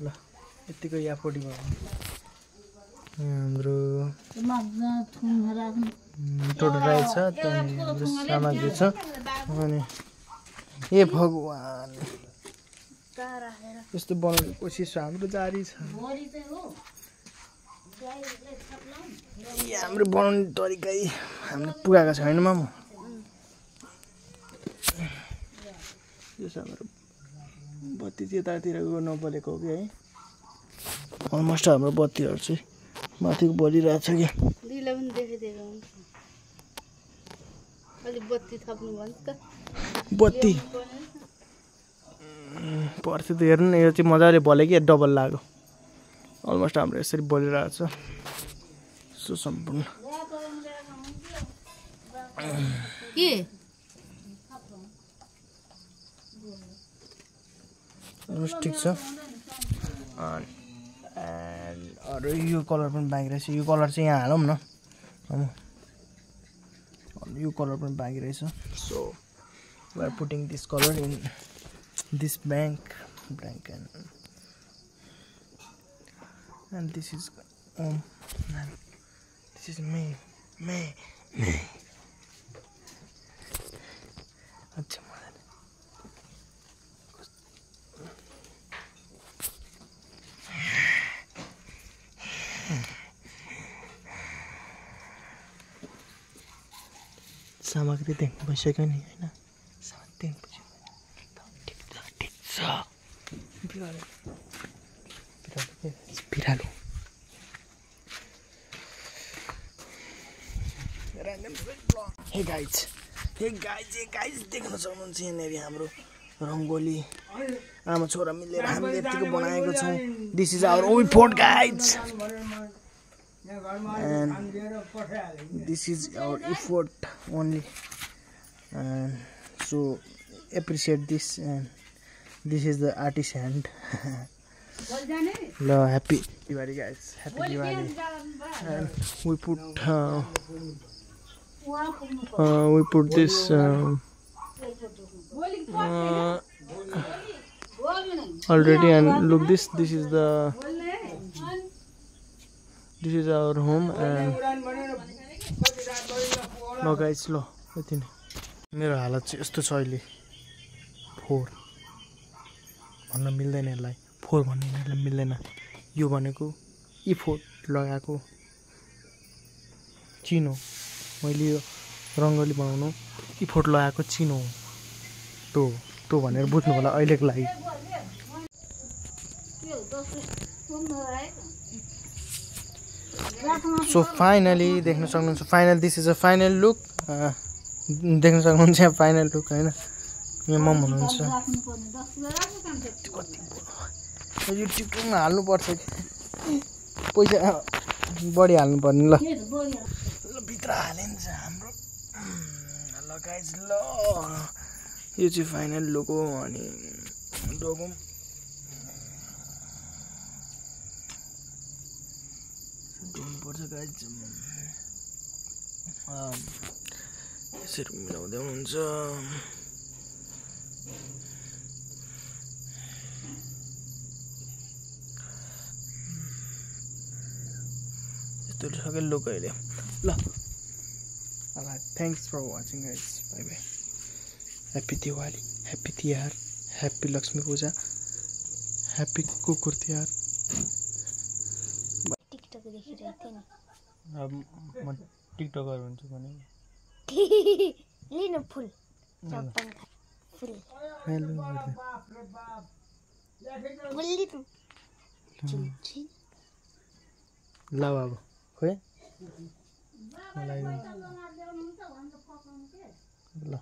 ल यतिको याफोडी भयो हाम्रो टोटल रहेछ त्यहाँनिर हाम्रो सामग्री छ अनि ए भगवान यस्तो बनाउने कोसिस हाम्रो जारी छ हाम्रो बनाउने तरिकै हाम्रो पुगाएको छैन मामु यो हाम्रो बत्ती त्यतातिरको नबलेको हो कि है अलमोस्ट हाम्रो बत्तीहरू चाहिँ माथिको बलिरहेछ कि बत्ती पर्थ्यो त हेर्नु न यो चाहिँ मजाले बल्यो कि डबल लाग्यो अलमोस्ट हाम्रो यसरी बलिरहेछ सो सम्पूर्ण ठिक छ अरू यो कलर पनि बाँकी रहेछ यो कलर चाहिँ यहाँ हालौँ न यो कलर पनि बाँकी रहेछ so we are putting this colour in this bank and this is this is me अच्छा सामग्री देख्नु भइसक्यो नि होइन बिरालो हे गाइज देख्न सक्नुहुन्छ यहाँनिर हाम्रो रङ्गोली आमा छोरा मिलेर हामीले यतिको बनाएको छौँ this is our own fort guys and this is our effort only and so appreciate this and this is the artist hand hello happy Diwali guys happy Diwali and we put this already and look this is our home and lo guys lo यति नै मेरो हालत चाहिँ यस्तो छ अहिले four भन्न मिल्दैन यसलाई फोर भन्ने यसलाई मिल्दैन यो भनेको इफोर्ट लगाएको चिनो मैले यो रङ्गोली बनाउनु इफोर्ट लगाएको चिनो हो तो भनेर बुझ्नु होला अहिलेको लागि सो फाइनली देख्न सक्नुहुन्छ final this is a final look देख्न सक्नुहुन्छ यहाँ फाइनल लुक होइन यहाँ मम हुनुहुन्छ यो टिकटकमा हाल्नुपर्छ कि पैसा बढी हाल्नुपर्ने ल भित्र हालिन्छ हाम्रो ल गाइज ल यो चाहिँ फाइनल लुक हो अनि डोगौँ पर्छ गाइज यसरी मिलाउँदै हुनुहुन्छ यस्तो सबै लुक अहिले ल thanks for watching guys bye bye happy Diwali happy Tihar happy Lakshmi Puja happy Kukur Tihar अब म टिकटकर हुन्छु भने लिनु फुल फुल हेलो ल बाबु खोइ ल